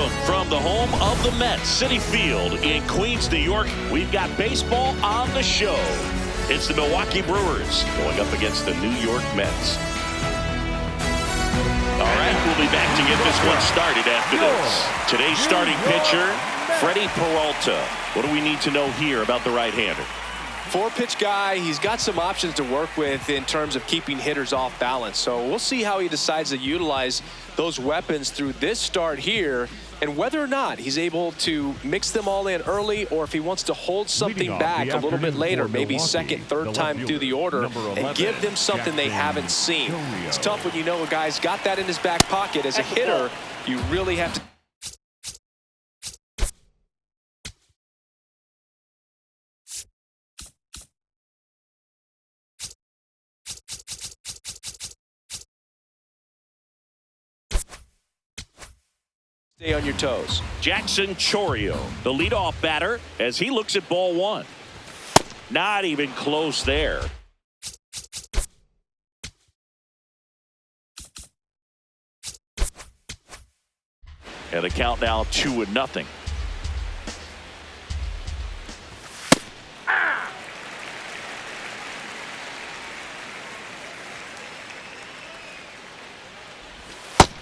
Welcome from the home of the Mets, Citi Field in Queens, New York. We've got baseball on the show. It's the Milwaukee Brewers going up against the New York Mets. All right, we'll be back to get this one started after this. Today's starting pitcher, Freddie Peralta. What do we need to know here about the right-hander? Four-pitch guy. He's got some options to work with in terms of keeping hitters off balance. So we'll see how he decides to utilize those weapons through this start here, and whether or not he's able to mix them all in early, or if he wants to hold something back a little bit later, maybe second, third time through the order, and give them something they haven't seen. It's tough when you know a guy's got that in his back pocket. As a hitter, you really have to stay on your toes. Jackson Chourio, the leadoff batter, as he looks at ball one. Not even close there. And the count now 2-0.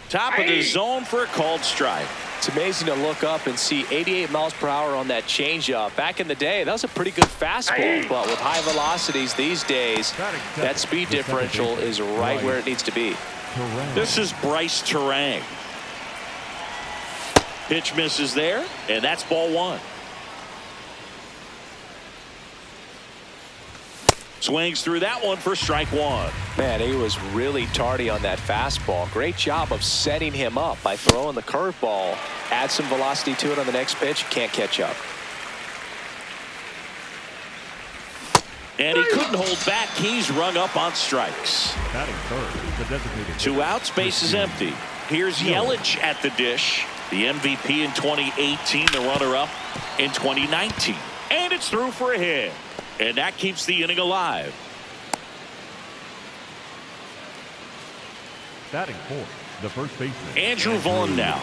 Top of the zone for a called strike. It's amazing to look up and see 88 miles per hour on that changeup. Back in the day, that was a pretty good fastball, but with high velocities these days, that speed differential is right where it needs to be. This is Bryce Terang. Pitch misses there, and that's ball one. Swings through that one for strike one. Man, he was really tardy on that fastball. Great job of setting him up by throwing the curveball. Add some velocity to it on the next pitch. Can't catch up. And he couldn't hold back. He's rung up on strikes. Two outs, base is empty. Here's Yelich at the dish. The MVP in 2018, the runner-up in 2019. And it's through for a hit. And that keeps the inning alive. Batting fourth, the first baseman, Andrew Vaughn now.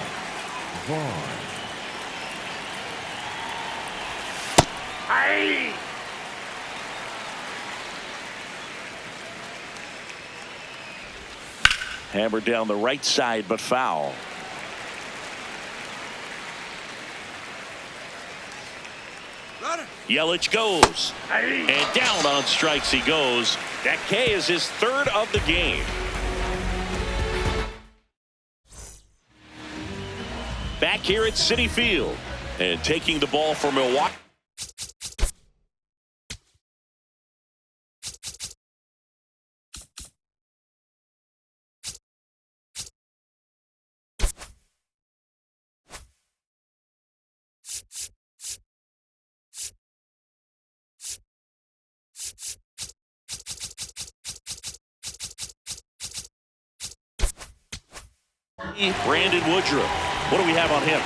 Aye. Hammered down the right side, but foul. Yelich goes, and down on strikes he goes. That K is his third of the game. Back here at Citi Field, and taking the ball for Milwaukee. Brandon Woodruff. What do we have on him?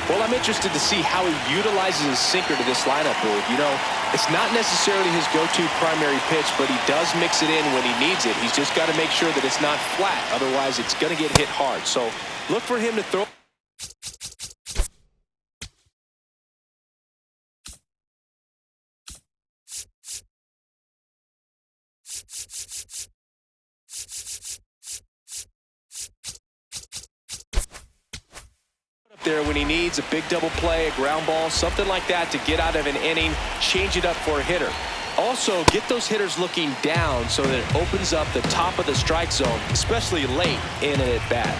Well, I'm interested to see how he utilizes his sinker to this lineup, Boog. You know, it's not necessarily his go-to primary pitch, but he does mix it in when he needs it. He's just got to make sure that it's not flat. Otherwise, it's going to get hit hard. So look for him to throw. There when he needs a big double play, a ground ball, something like that to get out of an inning, change it up for a hitter. Also, get those hitters looking down so that it opens up the top of the strike zone, especially late in an at-bat.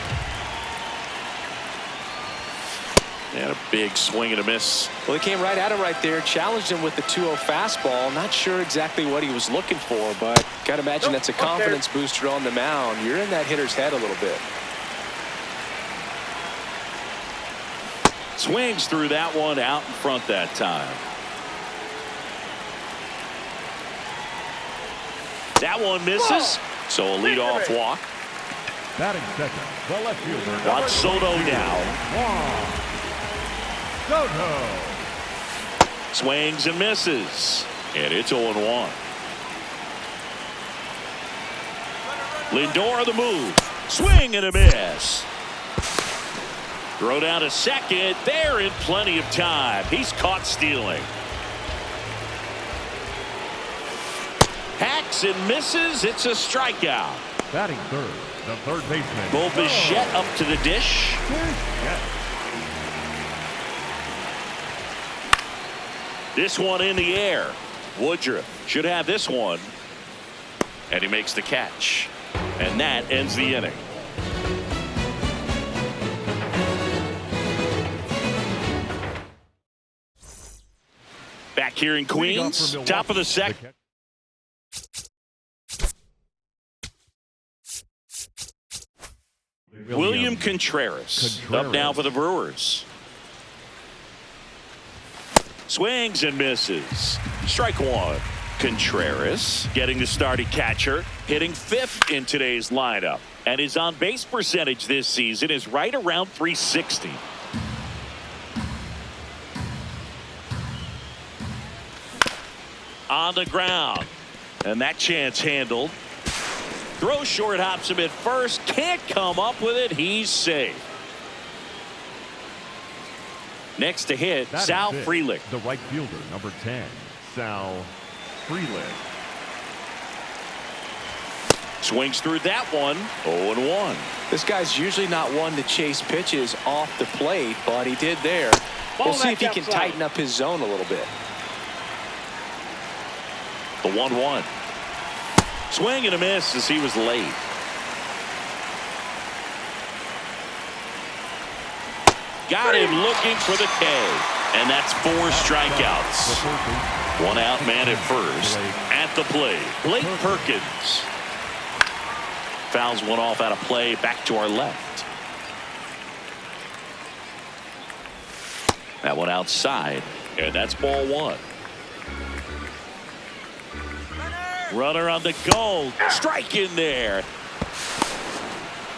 And a big swing and a miss. Well, he came right at him right there, challenged him with the 2-0 fastball. Not sure exactly what he was looking for, but got to imagine that's a confidence booster on the mound. You're in that hitter's head a little bit. Swings through that one out in front that time. That one misses. So a leadoff walk. Batting second, the left fielder. Juan Soto now. Soto. Swings and misses. And it's 0-1. Lindor on the move. Swing and a miss. Throw down to second. They're in plenty of time. He's caught stealing. Hacks and misses. It's a strikeout. Batting third, the third baseman. Bichette up to the dish. This one in the air. Woodruff should have this one. And he makes the catch. And that ends the inning. Back here in Queens, top of the second. William Contreras up now for the Brewers. Swings and misses. Strike one. Contreras getting the start at catcher, hitting fifth in today's lineup. And his on-base percentage this season is right around .360. On the ground. And that chance handled. Throw short, hops him at first. Can't come up with it. He's safe. Next to hit, Sal Frelick. The right fielder, number 10, Sal Frelick. Swings through that one. 0-1. This guy's usually not one to chase pitches off the plate, but he did there. We'll see if he can tighten up his zone a little bit. The 1-1. Swing and a miss as he was late. Got him looking for the K. And that's 4 strikeouts. One out man at first. At the plate, Blake Perkins. Fouls one off out of play. Back to our left. That one outside. And that's ball one. Runner on the goal. Strike in there.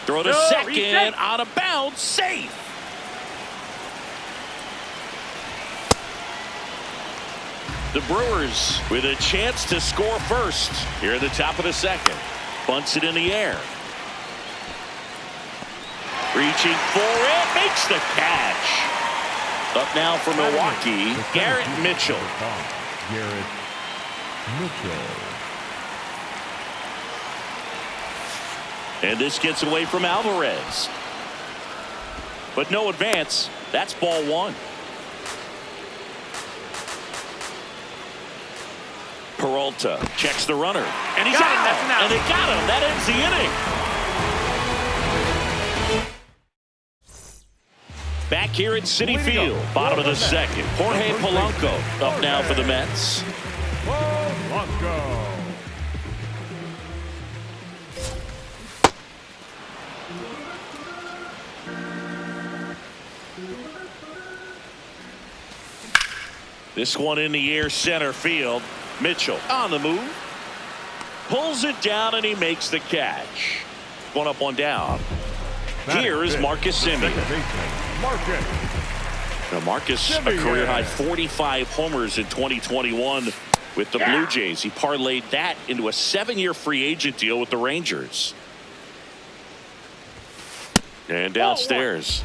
Throw to second. Out of bounds. Safe. The Brewers with a chance to score first here at the top of the second. Bunts it in the air. Reaching for it. Makes the catch. Up now for Milwaukee, Garrett Mitchell. Garrett Mitchell. And this gets away from Alvarez. But no advance. That's ball one. Peralta checks the runner. And he's out. And they got him. That ends the inning. Back here at Citi Field, bottom of the second. Jorge Polanco up now for the Mets. Polanco. This one in the air, center field. Mitchell on the move. Pulls it down and he makes the catch. One up, one down. Here is Marcus Semien. Now Marcus, a career-high 45 homers in 2021 with the Blue Jays. He parlayed that into a 7-year free agent deal with the Rangers. And downstairs.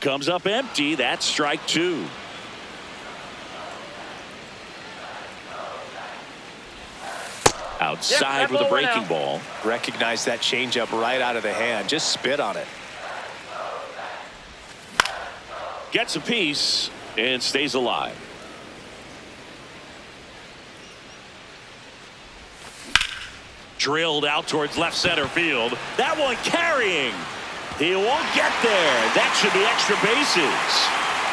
Comes up empty. That's strike two. Outside with a breaking ball. Recognize that changeup right out of the hand. Just spit on it. Gets a piece and stays alive. Drilled out towards left center field. That one carrying. He won't get there. That should be extra bases.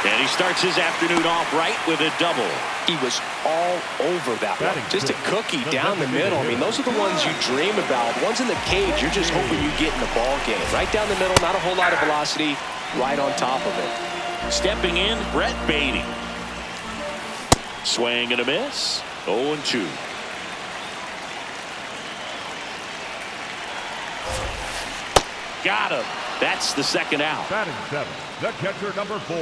And he starts his afternoon off right with a double. He was all over that one. Just a cookie down the middle. I mean, those are the ones you dream about. Ones in the cage, you're just hoping you get in the ball game. Right down the middle, not a whole lot of velocity, right on top of it. Stepping in, Brett Beatty. Swing and a miss. 0-2. Got him. That's the second out. Batting seven, the catcher number 4.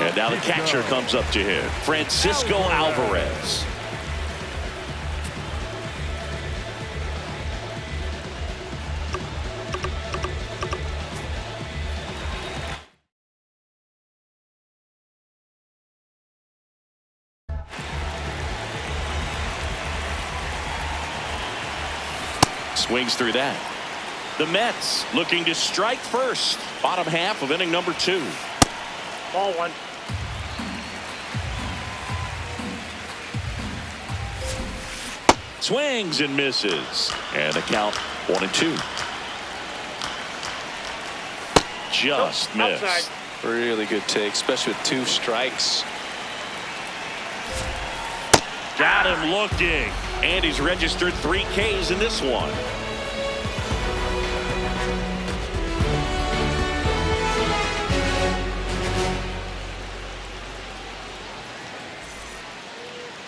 And now the catcher comes up to him. Francisco Alvarez. Swings through that. The Mets looking to strike first. Bottom half of inning number 2. Ball 1. Swings and misses. And the count 1-2. Just missed. Outside. Really good take, especially with 2 strikes. Got him looking. And he's registered 3 Ks in this one.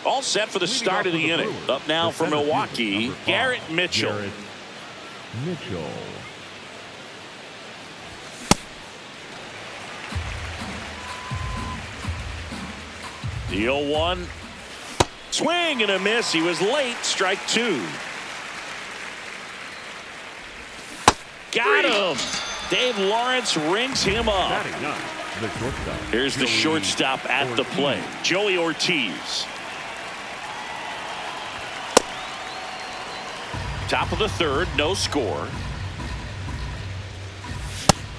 All set for the start of the inning. Up now for Milwaukee, Garrett Mitchell. Garrett Mitchell. The 0-1. Swing and a miss. He was late. Strike 2. Got him. Dave Lawrence rings him up. Batting ninth, the shortstop. Here's the shortstop at the plate, Joey Ortiz. Top of the 3rd, no score.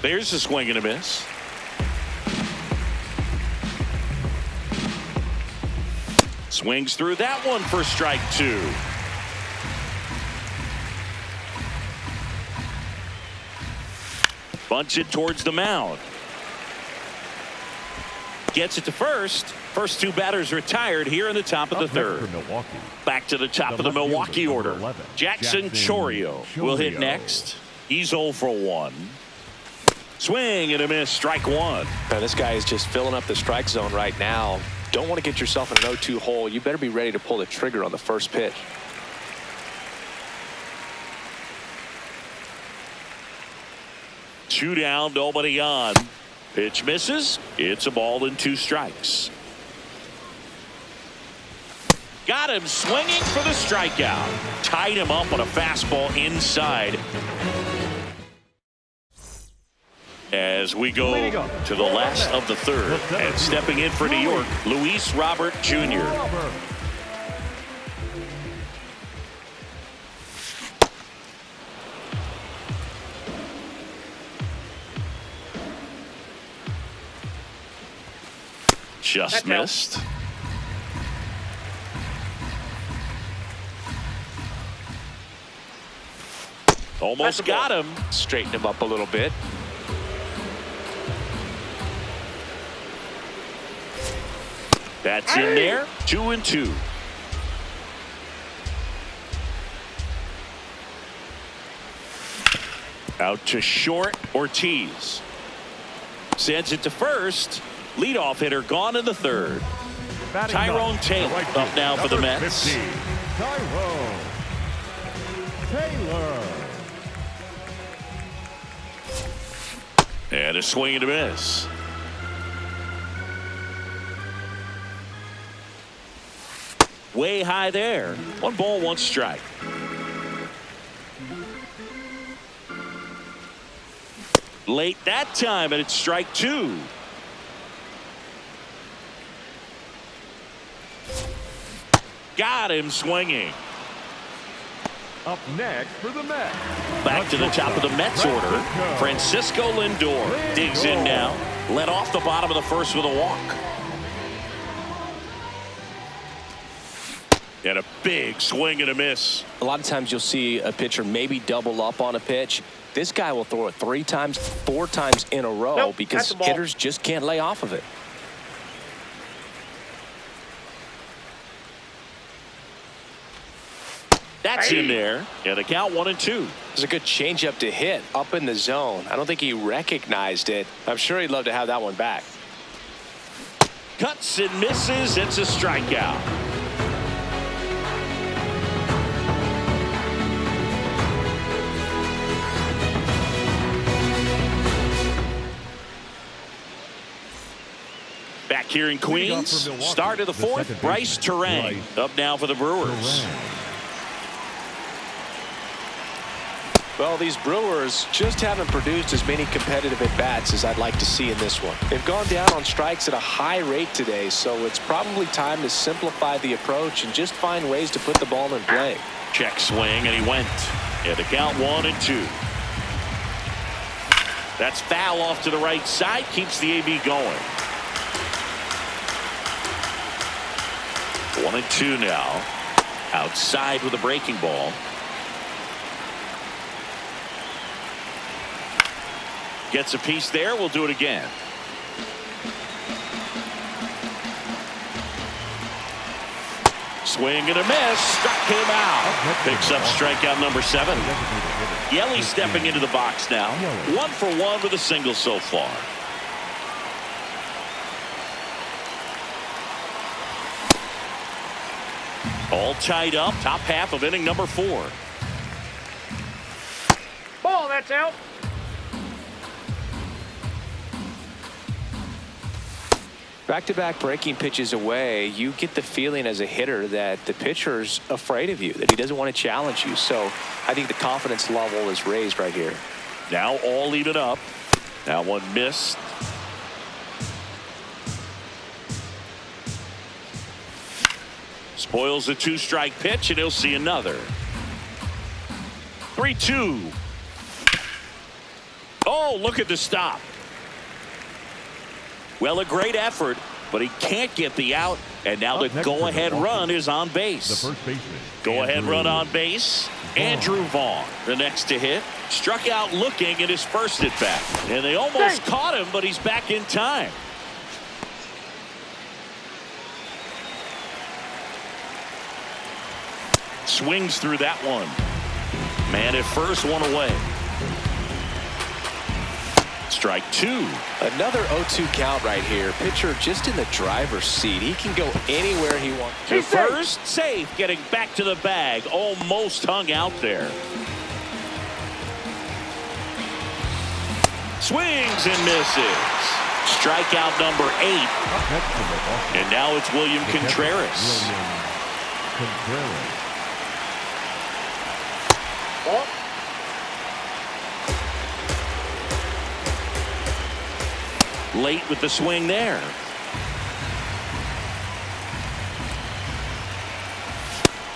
There's a swing and a miss. Swings through that one for strike 2. Bunts it towards the mound. Gets it to first. First 2 batters retired here in the top of the 3rd. Back to the top of the Milwaukee order. Jackson Chourio will hit next. He's 0 for 1. Swing and a miss. Strike 1. Now, this guy is just filling up the strike zone right now. Don't want to get yourself in an 0-2 hole. You better be ready to pull the trigger on the first pitch. Two down, nobody on. Pitch misses. It's a ball and 2 strikes. Got him swinging for the strikeout. Tied him up on a fastball inside. As we go to the last of the 3rd, and stepping in for New York, Luis Robert Jr. Just missed. Almost got him. Straighten him up a little bit. That's in there. 2-2. Out to short. Ortiz sends it to first. Leadoff hitter gone in the 3rd. Tyrone Taylor up now for the Mets. Tyrone Taylor. And a swing and a miss. Way high there. 1 ball, 1 strike. Late that time, and it's strike 2. Got him swinging. Up next for the Mets. Back to the top of the Mets order. Francisco Lindor digs in now. Led off the bottom of the 1st with a walk. And a big swing and a miss. A lot of times you'll see a pitcher maybe double up on a pitch. This guy will throw it 3 times, 4 times in a row because hitters just can't lay off of it. That's in there. And the count 1-2. It's a good changeup to hit up in the zone. I don't think he recognized it. I'm sure he'd love to have that one back. Cuts and misses. It's a strikeout. Back here in Queens, start of the 4th, Bryce Terang up now for the Brewers. Well, these Brewers just haven't produced as many competitive at-bats as I'd like to see in this one. They've gone down on strikes at a high rate today, so it's probably time to simplify the approach and just find ways to put the ball in play. Check swing, and he went. And the count 1-2. That's foul off to the right side. Keeps the AB going. 1-2 now. Outside with a breaking ball. Gets a piece there. We'll do it again. Swing and a miss. Struck him out. Picks up strikeout number 7. Yelly stepping into the box now. 1 for 1 with a single so far. All tied up. Top half of inning number 4. Ball, that's out. Back-to-back breaking pitches away, you get the feeling as a hitter that the pitcher's afraid of you, that he doesn't want to challenge you. So I think the confidence level is raised right here. Now all even up. That one missed. Spoils the 2-strike pitch, and he'll see another. 3-2. Oh, look at the stop. Well, a great effort, but he can't get the out. And now the go-ahead run is on base. The first baseman. Go-ahead run on base. Andrew Vaughn, the next to hit. Struck out looking at his first at bat. And they almost caught him, but he's back in time. Swings through that one. Man at first, one away. Strike 2. Another 0-2 count right here. Pitcher just in the driver's seat. He can go anywhere he wants. To first, safe, getting back to the bag. Almost hung out there. Swings and misses. Strikeout number 8. And now it's William Contreras. Ball. Late with the swing there.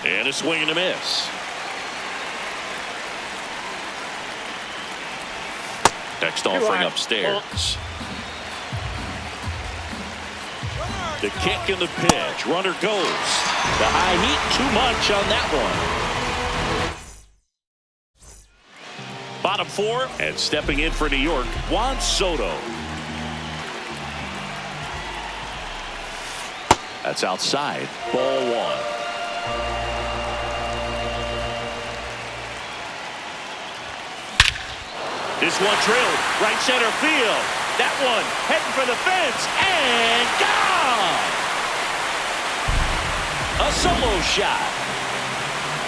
And a swing and a miss. Next offering upstairs. The kick and the pitch. Runner goes. The high heat, too much on that one. Bottom 4, and stepping in for New York, Juan Soto. That's outside. Ball 1. This one drilled right center field. That one heading for the fence and gone. A solo shot.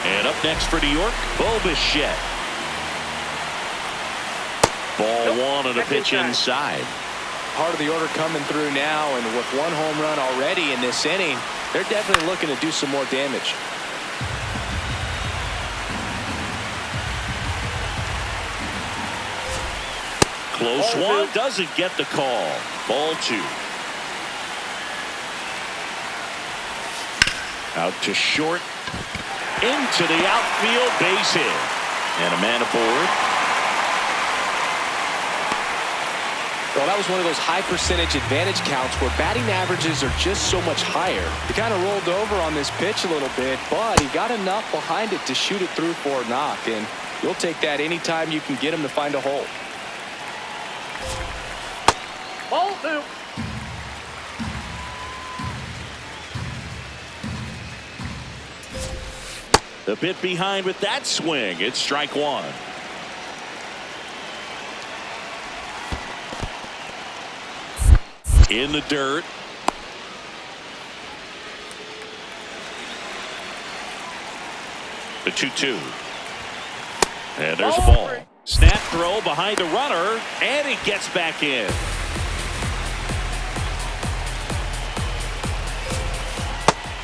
And up next for New York, Bo Bichette. Ball 1 on a pitch inside. Part of the order coming through now, and with 1 home run already in this inning, they're definitely looking to do some more damage. Close one, doesn't get the call. Ball 2. Out to short, into the outfield, base hit, and a man aboard. Well, that was one of those high percentage advantage counts where batting averages are just so much higher. He kind of rolled over on this pitch a little bit, but he got enough behind it to shoot it through for a knock, and you'll take that anytime you can get him to find a hole. Ball 2. A bit behind with that swing. It's strike 1. In the dirt. The 2-2. And there's a ball. Snap throw behind the runner, and he gets back in.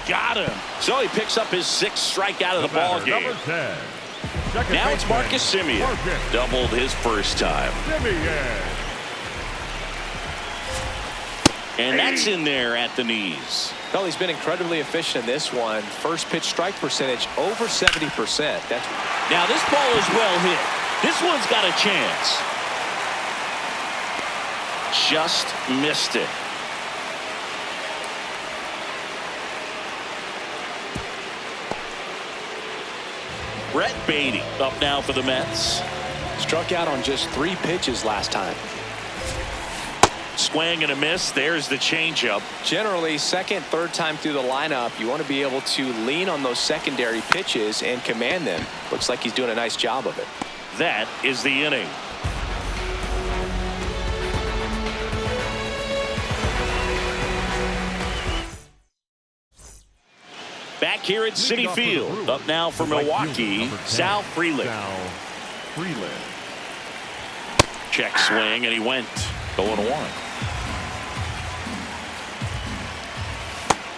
Got him. So he picks up his 6th strikeout of the ball game. Now it's Marcus Semien. Doubled his first time. And that's in there at the knees. Well, he's been incredibly efficient in this one. First pitch strike percentage over 70%. Now this ball is well hit. This one's got a chance. Just missed it. Brett Beatty up now for the Mets. Struck out on just 3 pitches last time. Swing and a miss. There's the changeup. Generally, second, third time through the lineup, you want to be able to lean on those secondary pitches and command them. Looks like he's doing a nice job of it. That is the inning. Back here at Citi Field. Up now for Milwaukee, Sal Frelick. Check swing, and he went 0-1.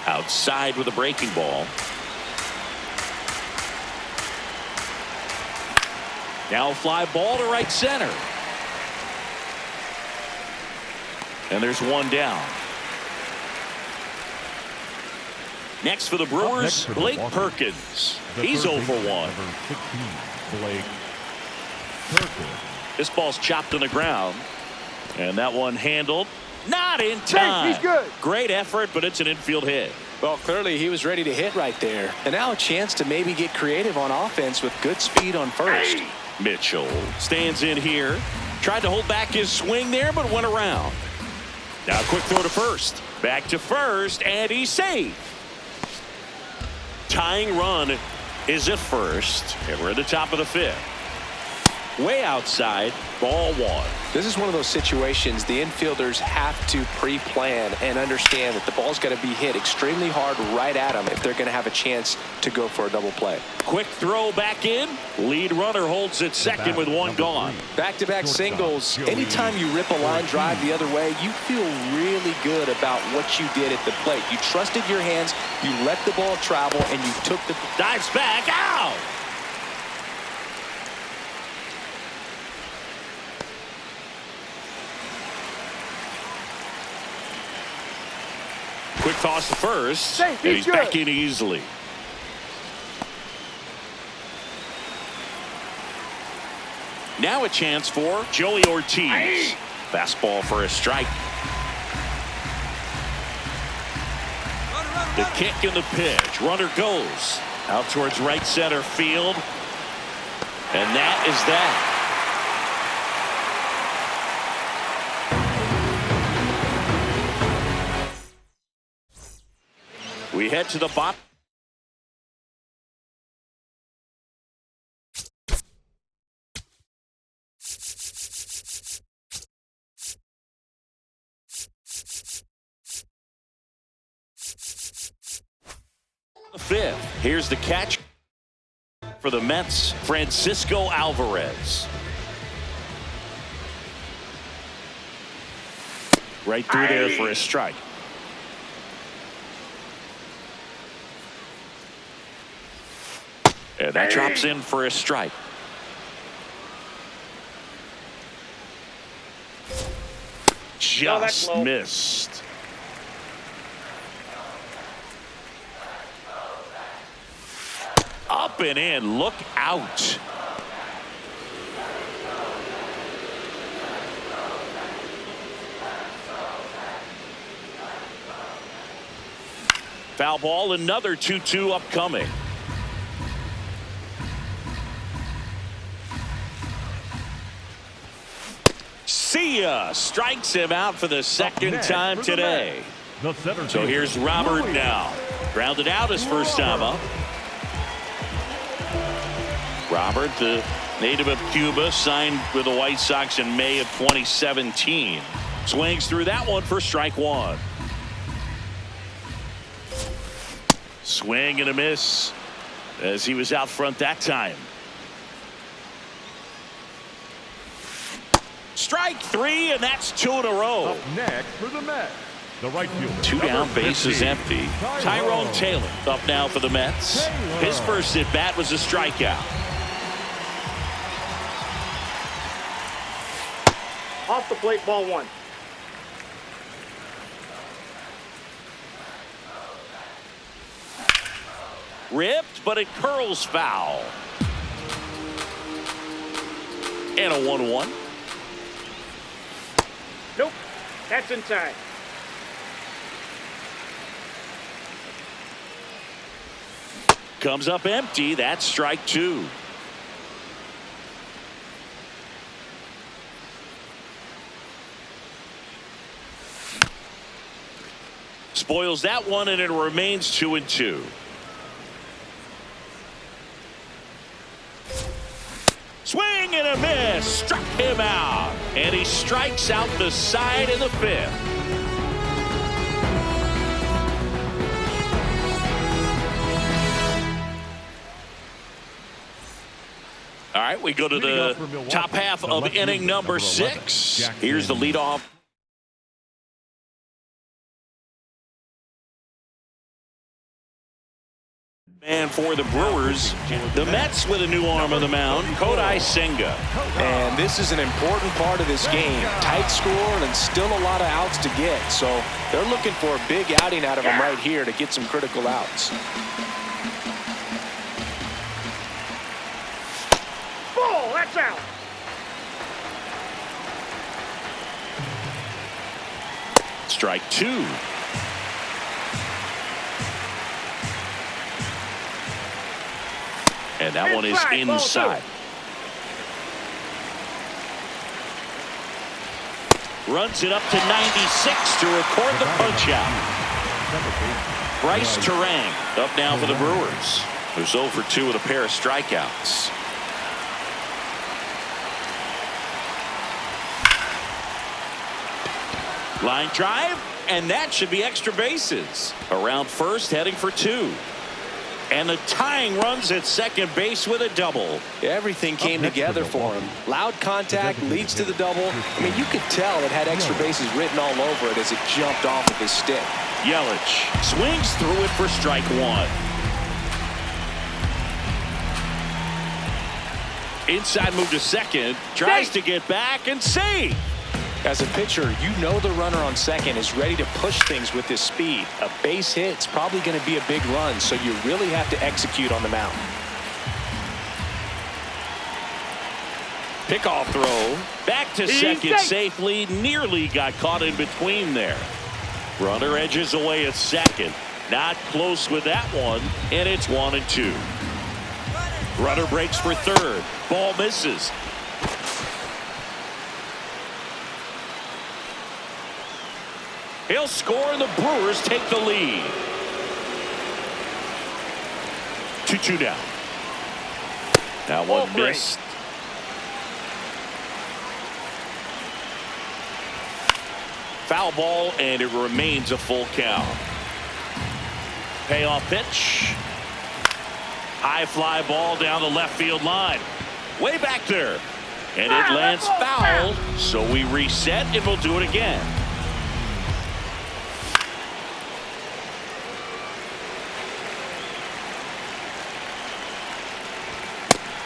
Outside with a breaking ball. Now fly ball to right center. And there's one down. Next for the Brewers, Blake Perkins. He's 0 for 1. Blake Perkins. This ball's chopped on the ground. And that one handled. Not in time. He's good. Great effort, but it's an infield hit. Well, clearly he was ready to hit right there. And now a chance to maybe get creative on offense with good speed on first. Mitchell stands in here. Tried to hold back his swing there, but went around. Now a quick throw to first. Back to first, and he's safe. Tying run is at first, and we're at the top of the 5th. Way outside, ball 1. This is one of those situations the infielders have to pre-plan and understand that the ball's got to be hit extremely hard right at them if they're going to have a chance to go for a double play. Quick throw back in. Lead runner holds at second with one gone. Back-to-back singles. Anytime you rip a line drive the other way, you feel really good about what you did at the plate. You trusted your hands, you let the ball travel, and you took the... Dives back, out! Quick toss to first, and he's back in easily. Now a chance for Joey Ortiz. Fastball for a strike. The kick and the pitch. Runner goes out towards right center field. And that is that. We head to the bottom. The 5th. Here's the catch for the Mets, Francisco Alvarez. Right through there for a strike. And that drops in for a strike. Just missed. Up and in. Look out. Foul ball. Another 2-2 upcoming. See ya. Strikes him out for the second time today. So here's Robert now. Grounded out his first time up. Robert, the native of Cuba, signed with the White Sox in May of 2017. Swings through that one for strike 1. Swing and a miss as he was out front that time. Strike 3, and that's 2 in a row. Up next for the Mets, the right fielder. 2 down, base is empty. Tyrone Taylor up now for the Mets. His first at bat was a strikeout. Off the plate, ball 1. Ripped, but it curls foul. And a 1-1. Nope. That's inside. Comes up empty. That's strike 2. Spoils that one, and it remains 2-2. Swing and a miss. Struck him out. And he strikes out the side in the 5th. All right, we go to the top half of inning number 6. Here's the leadoff. And for the Brewers, the Mets with a new arm on the mound, Kodai Senga. And this is an important part of this game. Tight score and still a lot of outs to get. So they're looking for a big outing out of him right here to get some critical outs. Ball, that's out. Strike 2. And that one is inside. Runs it up to 96 to record the punch out. Bryce Terang up now for the Brewers. Who's 0 for 2 with a pair of strikeouts. Line drive, and that should be extra bases. Around first, heading for 2. And the tying runs at second base with a double. Everything came together for him. Loud contact leads to the double. I mean, you could tell it had extra bases written all over it as it jumped off of his stick. Yelich swings through it for strike 1. Inside move to second. Tries to get back and save. As a pitcher, you know the runner on second is ready to push things with his speed. A base hit's probably going to be a big run, so you really have to execute on the mound. Pickoff throw. Back to second safely. Nearly got caught in between there. Runner edges away at second. Not close with that one, and it's 1-2. Runner breaks for third. Ball misses. He'll score, and the Brewers take the lead. 2-2 down. That one missed. Foul ball, and it remains a full count. Payoff pitch. High fly ball down the left field line. Way back there. And it lands foul, so we reset, and we'll do it again.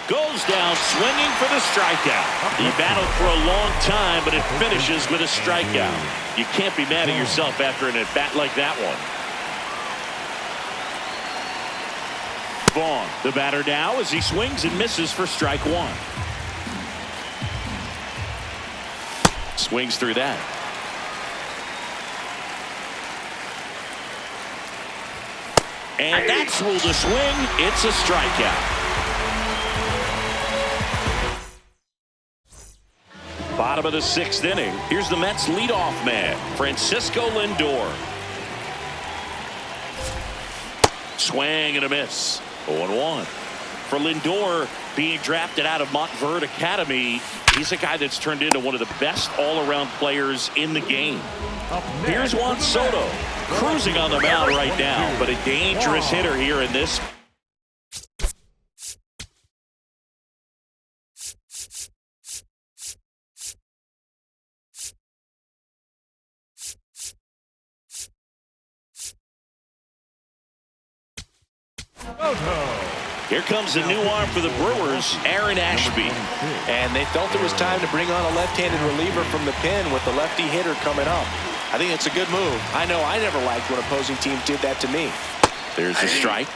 Goes down swinging for the strikeout. He battled for a long time, but it finishes with a strikeout. You can't be mad at yourself after an at-bat like that one. Vaughn, the batter now, as he swings and misses for strike 1. Swings through that. And that's ruled a swing. It's a strikeout. Bottom of the 6th inning. Here's the Mets leadoff man, Francisco Lindor. Swing and a miss. 0-1. For Lindor, being drafted out of Montverde Academy, he's a guy that's turned into one of the best all-around players in the game. Here's Juan Soto, cruising on the mound right now, but a dangerous hitter here in this. Here comes the new arm for the Brewers, Aaron Ashby. And they felt it was time to bring on a left-handed reliever from the pen with the lefty hitter coming up. I think it's a good move. I know I never liked when opposing teams did that to me. There's a strike.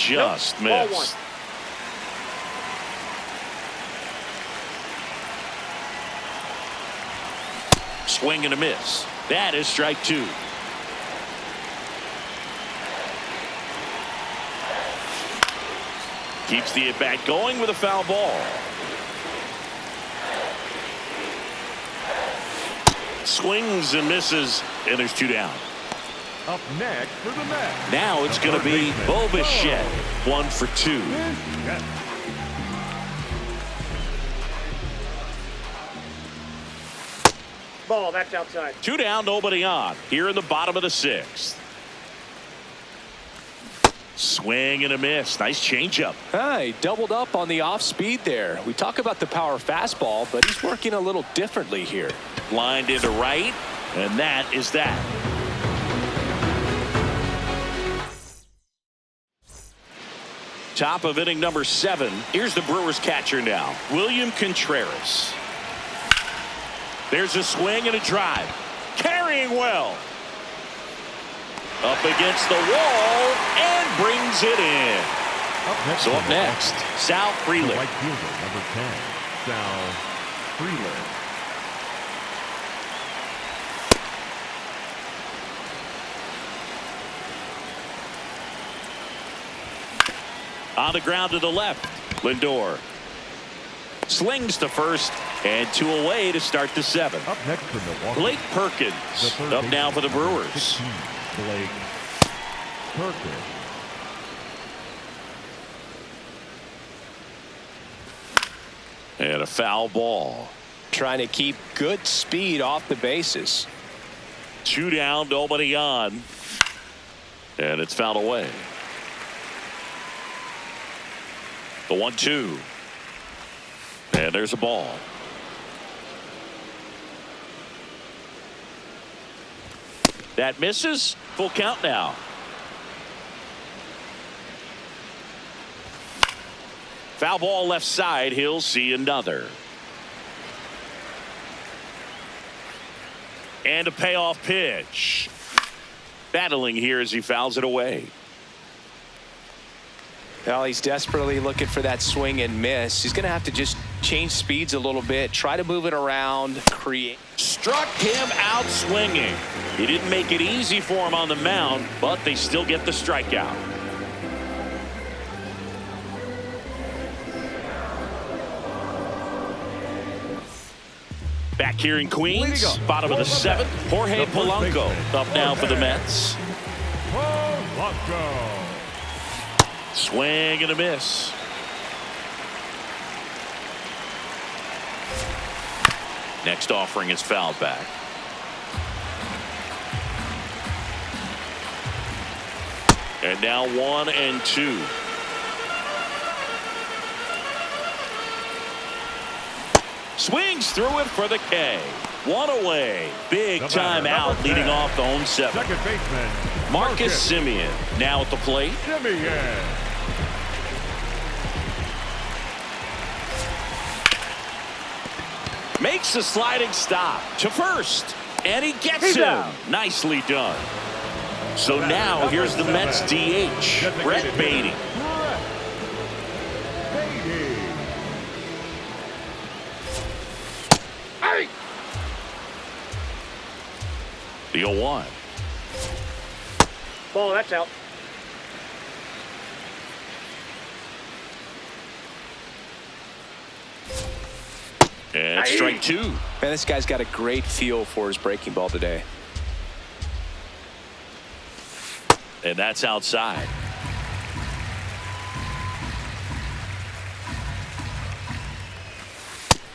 just Nope. Ball missed. Swing and a miss. That is strike two. Keeps the at-bat going with a foul ball. Swings and misses, and there's two down. Up next for the Mets. Now it's going to be Bo Bichette. 1 for 2. Yes. Ball, that's outside. 2 down, nobody on. Here in the bottom of the 6th. Swing and a miss. Nice changeup. He doubled up on the off speed there. We talk about the power fastball, but he's working a little differently here. Lined into right, and that is that. Top of inning number 7. Here's the Brewers catcher now, William Contreras. There's a swing and a drive. Carrying well. Up against the wall and brings it in. So up next, Sal Freeland. Right fielder, number 10, Sal Freeland. On the ground to the left, Lindor slings to first, and 2 away to start the 7th. Up next for Milwaukee, Blake Perkins up now for the Brewers. 16, Blake Perkins. And a foul ball. Trying to keep good speed off the bases. 2 down, nobody on. And it's fouled away. The 1-2. And there's a ball. That misses. Full count now. Foul ball left side. He'll see another. And a payoff pitch. Battling here as he fouls it away. Well, he's desperately looking for that swing and miss. He's going to have to just change speeds a little bit, try to move it around, create. Struck him out swinging. He didn't make it easy for him on the mound, but they still get the strikeout. Back here in Queens, bottom of the 7th, Jorge Polanco up now for the Mets. Polanco. Swing and a miss. Next offering is fouled back. And now 1-2. Swings through it for the K. 1 away. Big time out leading off the home 7th. Second baseman Marcus Semien now at the plate. Semien. Makes a sliding stop to first. And he gets him. Down. Nicely done. So now here's the Mets DH, Brett Beatty. Hey! The 0-1. Ball, that's out. And strike 2. Man, this guy's got a great feel for his breaking ball today. And that's outside.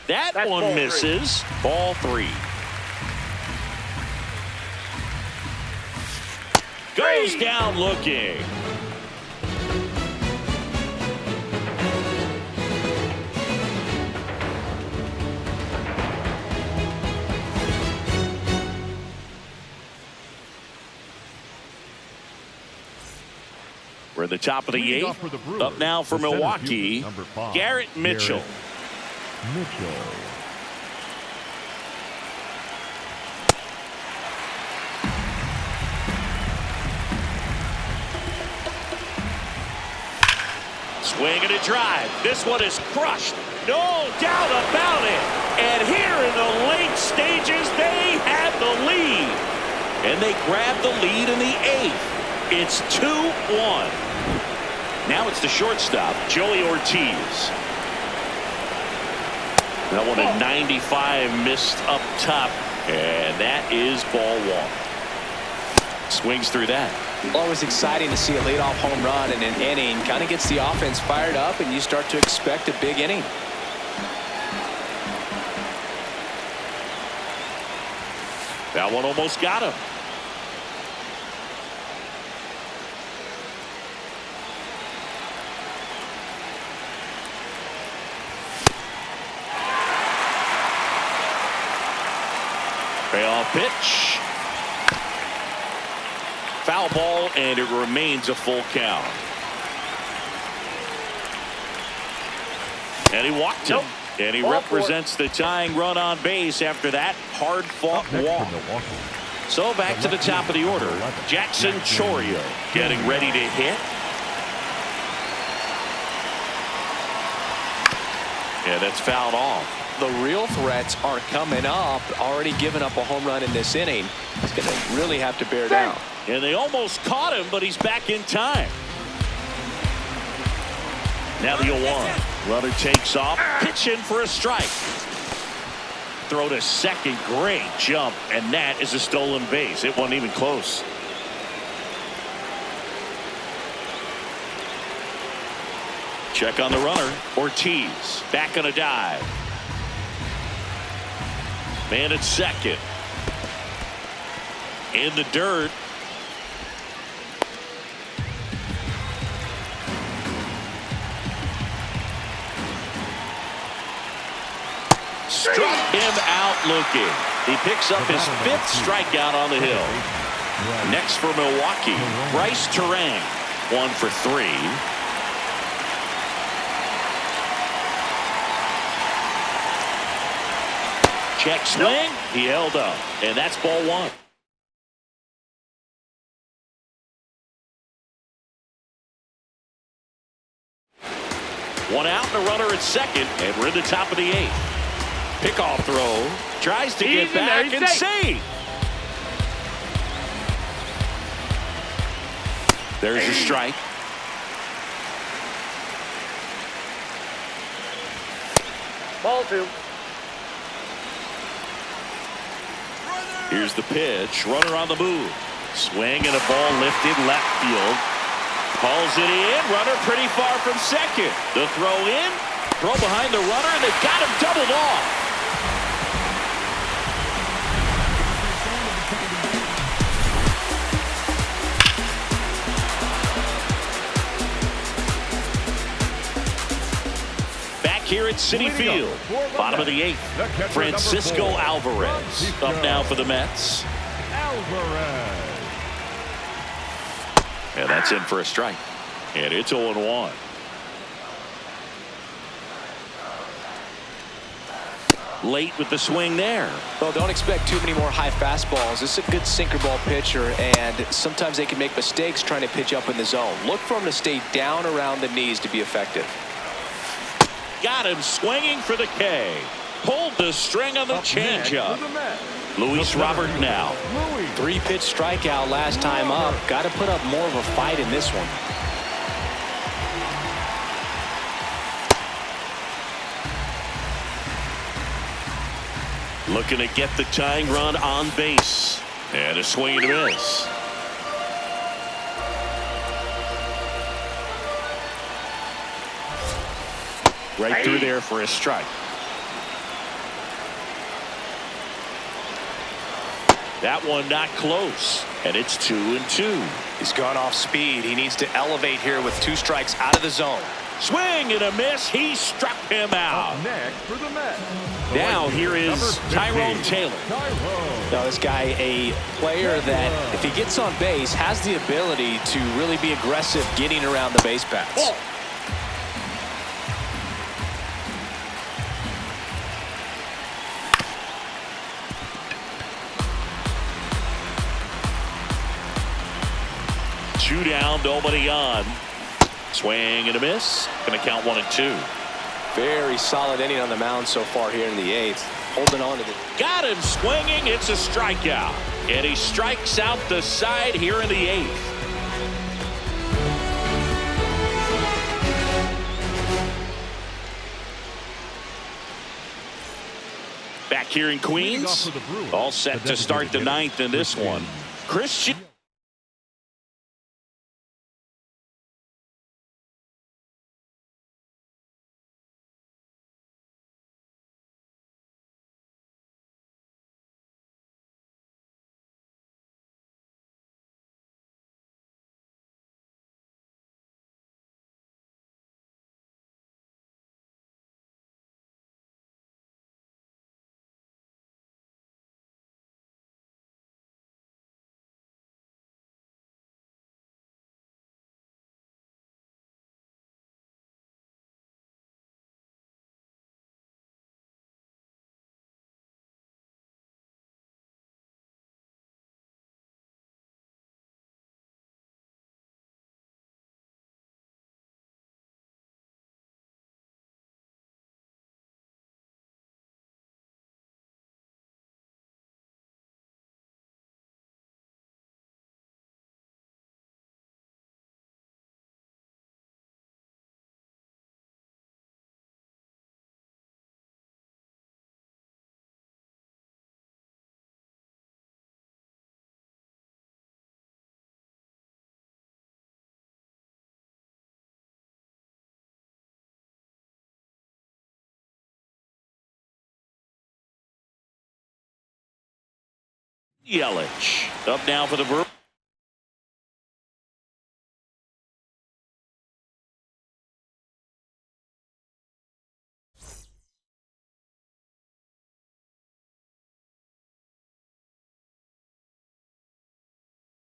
That That's one ball misses. Ball 3. Goes down looking. We're at the top of the Leading 8th. off for the Brewers, Up now for the center Milwaukee, fielder, number 5, Garrett Mitchell. Mitchell. Swing and a drive. This one is crushed. No doubt about it. And here in the late stages, they have the lead. And they grab the lead in the 8th. It's 2-1. Now it's the shortstop, Joey Ortiz. That one at 95 missed up top. And that is ball 1. Swings through that. Always exciting to see a leadoff home run in an inning. Kind of gets the offense fired up, and you start to expect a big inning. That one almost got him. Payoff pitch. Foul ball, and it remains a full count. And he walked him. And he represents the tying run on base after that hard-fought walk. So back to the top of the order. Jackson Chourio getting ready to hit. Yeah, that's fouled off. The real threats are coming up. Already given up a home run in this inning. He's going to really have to bear down. And they almost caught him, but he's back in time. Now the 0-1. Runner takes off, pitching for a strike. Throw to second, great jump, and that is a stolen base. It wasn't even close. Check on the runner. Ortiz back on a dive. Man at second. In the dirt. Struck him out looking. He picks up his 5th strikeout on the hill. Next for Milwaukee, Bryce Turang, 1 for 3. Check swing. He held up, and that's ball 1. One out and a runner at second, and we're in the top of the 8th. Pickoff throw. Tries to get back and save. There's a strike. Ball 2. Here's the pitch. Runner on the move. Swing and a ball lifted left field. Hauls it in. Runner pretty far from second. The throw in. Throw behind the runner, and they got him doubled off. Here at Citi Field, bottom of the 8th, Francisco Alvarez up now for the Mets. And that's in for a strike. And it's 0-1. Late with the swing there. Well, don't expect too many more high fastballs. This is a good sinker ball pitcher, and sometimes they can make mistakes trying to pitch up in the zone. Look for him to stay down around the knees to be effective. Got him swinging for the K. Pulled the string on the changeup. Luis Robert now. 3-pitch strikeout last time up. Got to put up more of a fight in this one. Looking to get the tying run on base. And a swing and a miss. Right through there for a strike. That one not close, and it's 2-2. He's gone off speed. He needs to elevate here with 2 strikes out of the zone. Swing and a miss. He struck him out. Next for the Mets. Now here is Tyrone Taylor. Now this guy, a player that if he gets on base has the ability to really be aggressive getting around the base paths. Oh. Two down, nobody on. Swing and a miss. Going to count 1-2. Very solid inning on the mound so far here in the 8th. Holding on to the. Got him swinging. It's a strikeout. And he strikes out the side here in the 8th. Back here in Queens, all set to start the 9th in this one. Christian. Yelich up now for the Brewers.